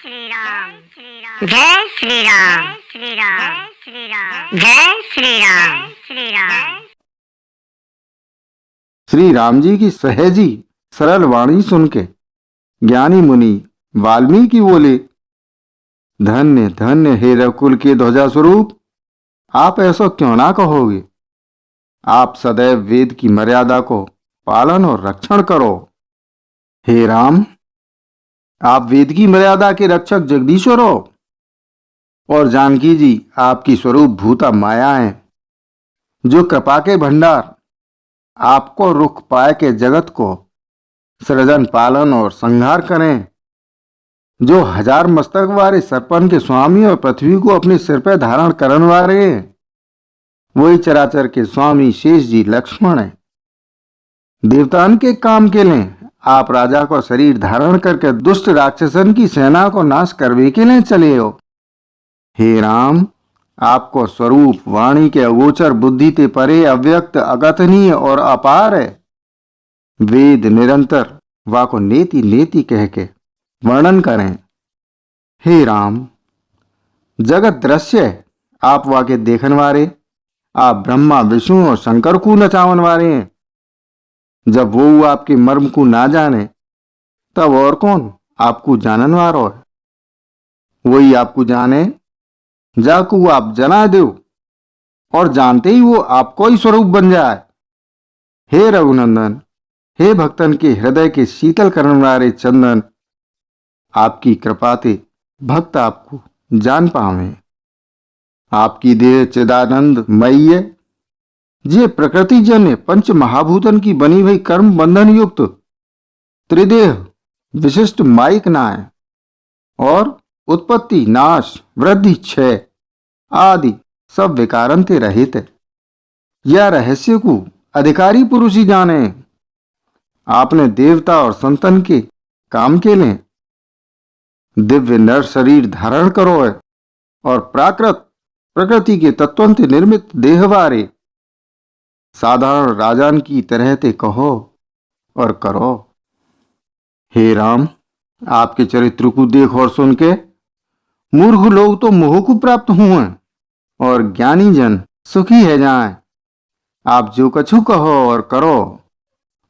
श्री राम, जय श्री राम, श्री राम, श्री राम, जय श्री राम, श्री राम। श्री राम जी की सहजी सरल वाणी सुन के ज्ञानी मुनि वाल्मीकि बोले, धन्य धन्य हे रघुकुल के ध्वजा स्वरूप, आप ऐसा क्यों ना कहोगे। आप सदैव वेद की मर्यादा को पालन और रक्षण करो। हे राम, आप वेद की मर्यादा के रक्षक जगदीश्वर हो और जानकी जी आपकी स्वरूप भूता माया है, जो कृपा के भंडार आपको रुख पाए के जगत को सृजन पालन और संहार करें, जो हजार मस्तक वाले सरपन के स्वामी और पृथ्वी को अपने सिर पर धारण करने वाले हैं, वही चराचर के स्वामी शेष जी लक्ष्मण है। देवतान के काम के लिए आप राजा को शरीर धारण करके दुष्ट राक्षसन की सेना को नाश करने के लिए चले हो। हे राम, आपको स्वरूप वाणी के अगोचर बुद्धि ते परे अव्यक्त अकथनीय और अपार है। वेद निरंतर वाको नेति नेति कह के वर्णन करें। हे राम, जगत दृश्य है, आप वाके देखन वाले, आप ब्रह्मा विष्णु और शंकर को नचावन वाले हैं। जब वो आपके मर्म को ना जाने तब और कौन आपको जानन वारो है। वही आपको जाने जाकू आप जना दो और जानते ही वो आपको ही स्वरूप बन जाए। हे रघुनंदन, हे भक्तन के हृदय के शीतल करने वाले चंदन, आपकी कृपा ते भक्त आपको जान पावे। आपकी देह चिदानंद मई है, जे प्रकृति जन्य पंच महाभूतन की बनी हुई कर्म बंधन युक्त त्रिदेह विशिष्ट माइक नाय और उत्पत्ति नाश वृद्धि क्षय आदि सब विकारन ते रहित है। यह रहस्य को अधिकारी पुरुष ही जाने। आपने देवता और संतन के काम के लिए दिव्य नर शरीर धारण करो है और प्राकृत प्रकृति के तत्वंत निर्मित देहवारे साधारण राजान की तरह ते कहो और करो। हे राम, आपके चरित्र को देख और सुन के मूर्ख लोग तो मोह को प्राप्त हुए और ज्ञानी जन सुखी है जाएं। आप जो कछु कहो और करो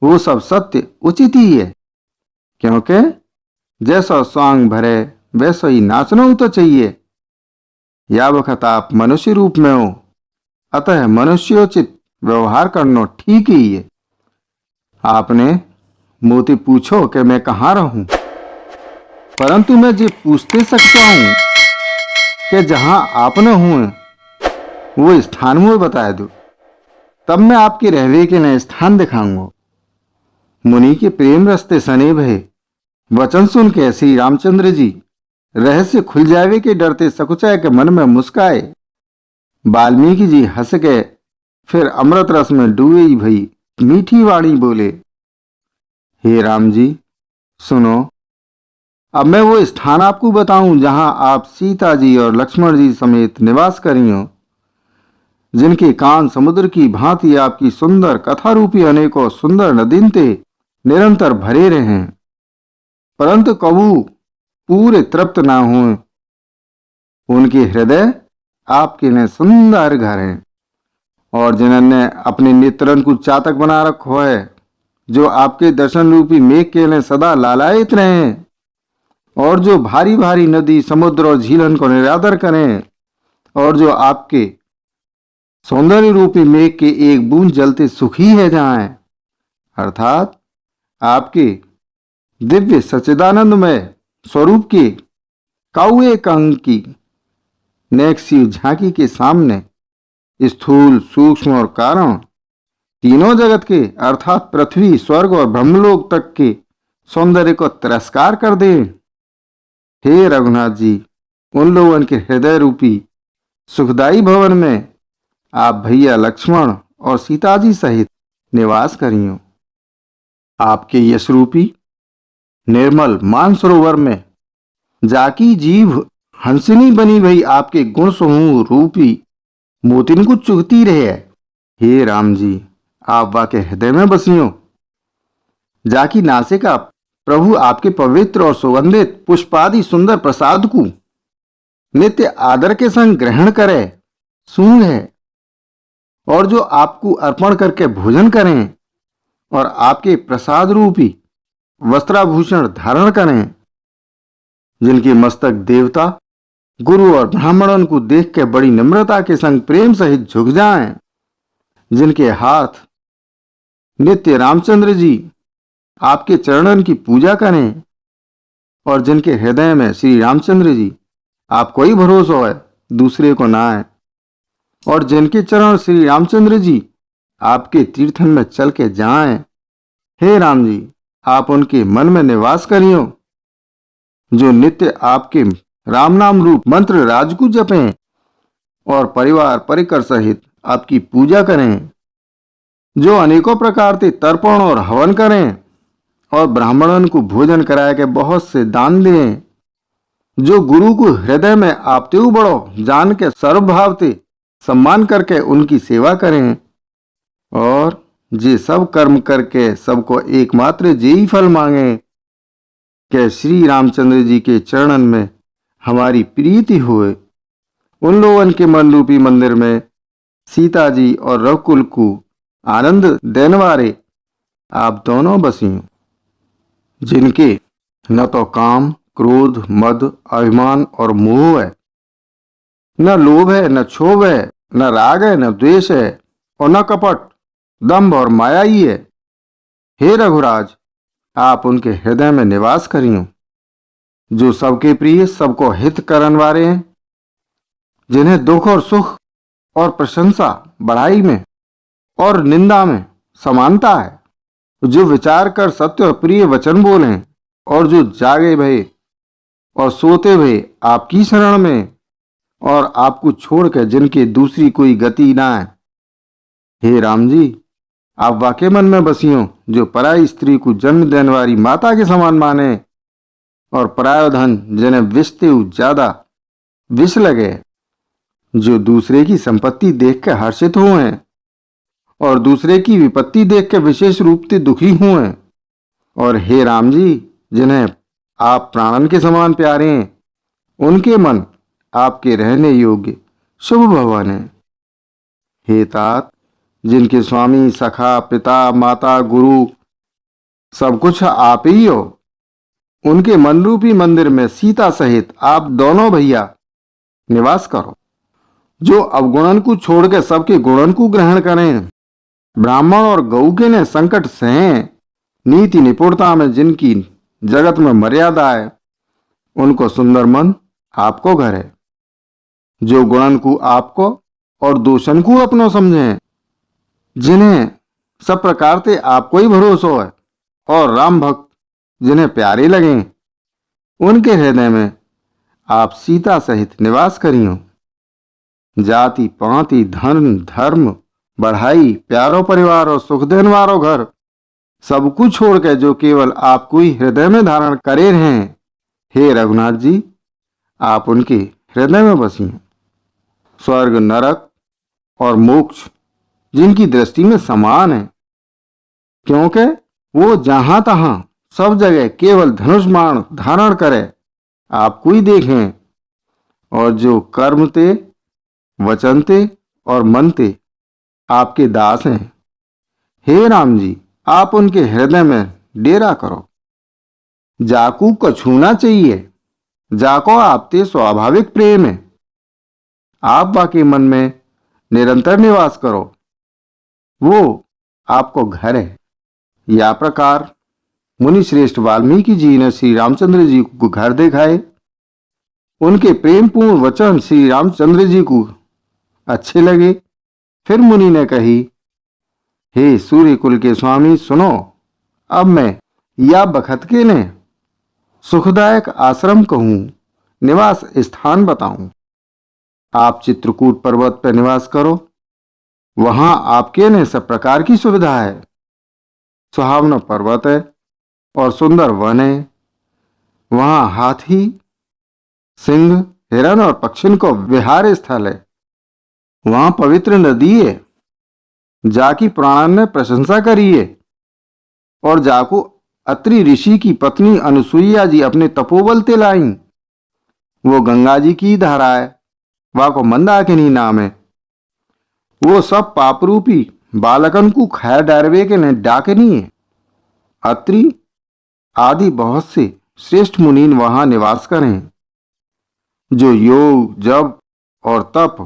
वो सब सत्य उचित ही है, क्योंकि जैसा स्वांग भरे वैसा ही नाचना तो चाहिए। या वक्त आप मनुष्य रूप में हो, अतः मनुष्योचित व्यवहार करना ठीक ही है। आपने मोती पूछो कि मैं कहाँ रहूं, परंतु मैं जे पूछते सकता हूं कि जहां आपने हुए वो स्थान मुझे बता दो, तब मैं आपके रहने के लिए स्थान दिखाऊंगा। मुनि के प्रेम रस्ते सने भय वचन सुन के श्री रामचंद्र जी रहस्य खुल जावे के डरते सकुचाए के मन में मुस्काए। वाल्मीकि जी हंस के फिर अमृत रस में डूबे ही भई मीठी वाणी बोले, हे राम जी सुनो, अब मैं वो स्थान आपको बताऊं जहां आप सीता जी और लक्ष्मण जी समेत निवास करियो, जिनके कान समुद्र की भांति आपकी सुंदर कथा रूपी अनेकों सुंदर नदीन ते निरंतर भरे रहे, परंतु कबू पूरे तृप्त ना हुए। उनके हृदय आपके लिए सुंदर घर हैं और जिन्होंने अपने नेत्रन को चातक बना रखो है, जो आपके दर्शन रूपी मेघ के लिए सदा लालायित रहे और जो भारी भारी नदी समुद्र और झीलन को निरादर करें और जो आपके सौंदर्य रूपी मेघ के एक बूंद जलते सुखी है जाएं, अर्थात आपके दिव्य सच्चिदानंदमय स्वरूप के काउए कंग की नेक्सी झांकी के सामने स्थूल सूक्ष्म और कारण तीनों जगत के अर्थात पृथ्वी स्वर्ग और ब्रह्मलोक तक के सौंदर्य को तिरस्कार कर दे। हे रघुनाथ जी, उन लोगों के हृदय रूपी सुखदायी भवन में आप भैया लक्ष्मण और सीता जी सहित निवास करियो। आपके यश रूपी निर्मल मानसरोवर में जाकी जीव हंसिनी बनी भई आपके गुण समूह रूपी मोतिन को चुगती रहे। हे राम जी, आप वाके हृदय में बसियो। जाकी नासिका प्रभु आपके पवित्र और सुगंधित पुष्पादि सुंदर प्रसाद को नित्य आदर के संग ग्रहण करे, सूंघे और जो आपको अर्पण करके भोजन करें और आपके प्रसाद रूपी वस्त्राभूषण धारण करें, जिनके मस्तक देवता, गुरु और ब्राह्मणों को देख के बड़ी नम्रता के संग प्रेम सहित झुक जाएं, जिनके हाथ नित्य रामचंद्र जी आपके चरणों की पूजा करें और जिनके हृदय में श्री रामचंद्र जी आपको ही भरोसा है, दूसरे को ना है, और जिनके चरण श्री रामचंद्र जी आपके तीर्थन में चल के जाएं, हे राम जी आप उनके मन में निवास करियो, जो नित्य आपके राम नाम रूप मंत्र राज को जपें और परिवार परिकर सहित आपकी पूजा करें, जो अनेकों प्रकार के तर्पण और हवन करें और ब्राह्मणों को भोजन कराए के बहुत से दान दें, जो गुरु को हृदय में आपते बड़ो जान के सर्वभावते सम्मान करके उनकी सेवा करें, और जे सब कर्म करके सबको एकमात्र जे ही फल मांगे कि श्री रामचंद्र जी के चरणन में हमारी प्रीति हुए, उन लोगों के मन रूपी मंदिर में सीता जी और रघुकुल को आनंद देने वाले आप दोनों बसियों, जिनके न तो काम, क्रोध, मद, अभिमान और मोह है, न लोभ है, न क्षोभ है, न राग है, न द्वेष है, और न कपट, दंभ और माया ही है। हे रघुराज आप उनके हृदय में निवास करियो, जो सबके प्रिय, सबको हित करन वाले हैं, जिन्हें दुख और सुख और प्रशंसा, बढ़ाई में और निंदा में समानता है, जो विचार कर सत्य और प्रिय वचन बोलें, और जो जागे भये और सोते भये आपकी शरण में और आपको छोड़कर जिनके दूसरी कोई गति ना है। हे राम जी आप वाके मन में बसियों, जो पराई स्त्री को जन्म देने वाली माता के समान माने और परायो धन जिन्हें विषते ज्यादा विष लगे, जो दूसरे की संपत्ति देख के हर्षित हुए और दूसरे की विपत्ति देख के विशेष रूप से दुखी हुए, और हे राम जी जिन्हें आप प्राणन के समान प्यारे हैं, उनके मन आपके रहने योग्य शुभ भवन है। हे तात जिनके स्वामी, सखा, पिता, माता, गुरु सब कुछ आप ही हो, उनके मन रूपी मंदिर में सीता सहित आप दोनों भैया निवास करो, जो अवगुणन को छोड़ के सबके गुणन को ग्रहण करें, ब्राह्मण और गौ के ने संकट सहें, नीति निपुणता में जिनकी जगत में मर्यादा है, उनको सुंदर मन आपको घर है, जो गुणन को आपको और दोषन को अपनो समझें, जिन्हें सब प्रकार से आपको ही भरोसा है और राम भक्त जिन्हें प्यारे लगें, उनके हृदय में आप सीता सहित निवास करियो। जाति पाति धन धर्म बढ़ाई, प्यारो परिवार और सुख देन वारो घर सब कुछ छोड़ के जो केवल आपको ही हृदय में धारण करे रहें, हे रघुनाथ जी आप उनके हृदय में बसिए। स्वर्ग, नरक और मोक्ष जिनकी दृष्टि में समान है, क्योंकि वो जहां तहां सब जगह केवल धनुष बाण धारण करे आपको ही देखें, और जो कर्मते, वचनते और मनते आपके दास हैं, हे राम जी आप उनके हृदय में डेरा करो। जाकू को छूना चाहिए, जाको आपते स्वाभाविक प्रेम है, आप वाके मन में निरंतर निवास करो, वो आपको घर है। या प्रकार मुनि श्रेष्ठ वाल्मीकि जी ने श्री रामचंद्र जी को घर दिखाए, उनके प्रेमपूर्ण वचन श्री रामचंद्र जी को अच्छे लगे। फिर मुनि ने कही, हे सूर्य कुल के स्वामी सुनो, अब मैं या बखत के ने सुखदायक आश्रम कहूं, निवास स्थान बताऊं। आप चित्रकूट पर्वत पर निवास करो, वहां आपके ने सब प्रकार की सुविधा है। सुहावना पर्वत है और सुंदर वन है, वहां हाथी, सिंह, हिरण और पक्षियों को विहार स्थल है। वहां पवित्र नदी है, जाकी प्राणन ने प्रशंसा करी है और जाको अत्रि ऋषि की पत्नी अनुसुईया जी अपने तपोबल ते लाईं। वो गंगा जी की धारा है, वाको मंदाकिनी नाम है। वो सब पापरूपी बालकन को खैर डारवे के ने डाकनी है। अत्रि आदि बहुत से श्रेष्ठ मुनीन वहां निवास करें, जो योग जप और तप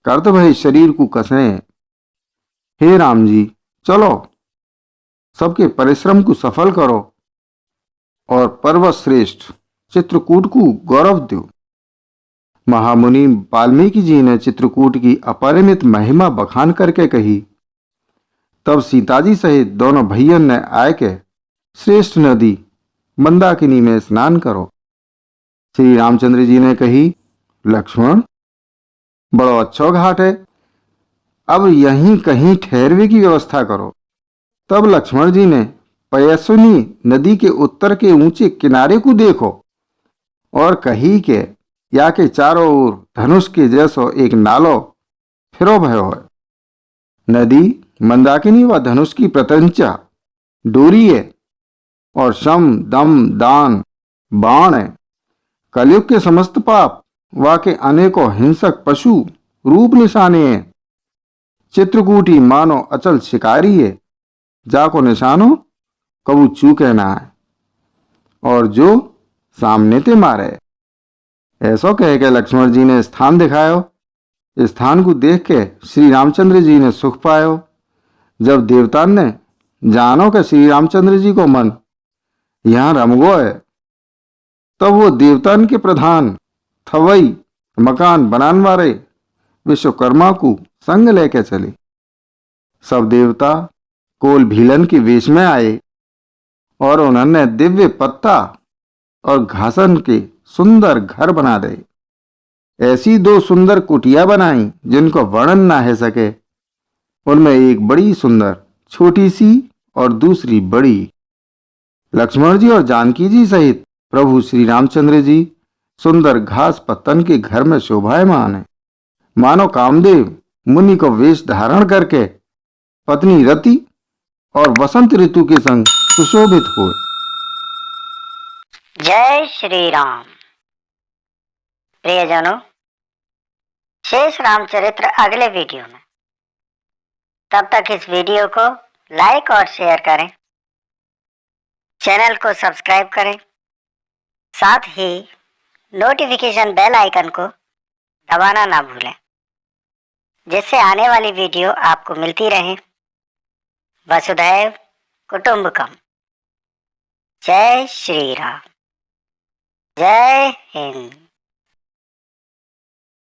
करते भय शरीर को कसें। हे राम जी, चलो सबके परिश्रम को सफल करो और पर्वत श्रेष्ठ चित्रकूट को गौरव दो। महामुनि वाल्मीकि जी ने चित्रकूट की अपरिमित महिमा बखान करके कही। तब सीताजी सहित दोनों भैयन ने आय के श्रेष्ठ नदी मंदाकिनी में स्नान करो। श्री रामचंद्र जी ने कही, लक्ष्मण, बड़ो अच्छो घाट है, अब यहीं कहीं ठहरवे की व्यवस्था करो। तब लक्ष्मण जी ने पयस्विनी नदी के उत्तर के ऊंचे किनारे को देखो और कही के या के चारों ओर धनुष के जैसो एक नालो फिरो भयो है। नदी मंदाकिनी व धनुष की प्रत्यंचा डोरी है और शम दम दान बाण है। कलयुग के समस्त पाप वा के अनेकों हिंसक पशु रूप निशाने हैं। चित्रकूटी मानो अचल शिकारी है, जाको निशानो कबू चूके ना है और जो सामने ते मारे। ऐसो कह के लक्ष्मण जी ने स्थान दिखायो। स्थान को देख के श्री रामचंद्र जी ने सुख पायो। जब देवतान ने जानो के श्री रामचंद्र जी को मन यहां रमगो है, तब वो देवतान के प्रधान थवई मकान बनाने वाले विश्वकर्मा को संग लेके चले। सब देवता कोल भीलन के वेश में आए और उन्होंने दिव्य पत्ता और घासन के सुंदर घर बना दे। ऐसी दो सुंदर कुटिया बनाई जिनको वर्णन ना है सके। उनमें एक बड़ी सुंदर छोटी सी और दूसरी बड़ी। लक्ष्मण जी और जानकी जी सहित प्रभु श्री रामचंद्र जी सुंदर घास पत्तन के घर में शोभायमान है। मानो कामदेव मुनि को वेश धारण करके पत्नी रति और वसंत ऋतु के संग सुशोभित हुए। जय श्री राम। प्रियजनों, शेष रामचरित्र अगले वीडियो में। तब तक इस वीडियो को लाइक और शेयर करें, चैनल को सब्सक्राइब करें, साथ ही नोटिफिकेशन बेल आइकन को दबाना ना भूलें, जिससे आने वाली वीडियो आपको मिलती रहे। वसुधैव कुटुंबकम। जय श्री राम। जय हिंद।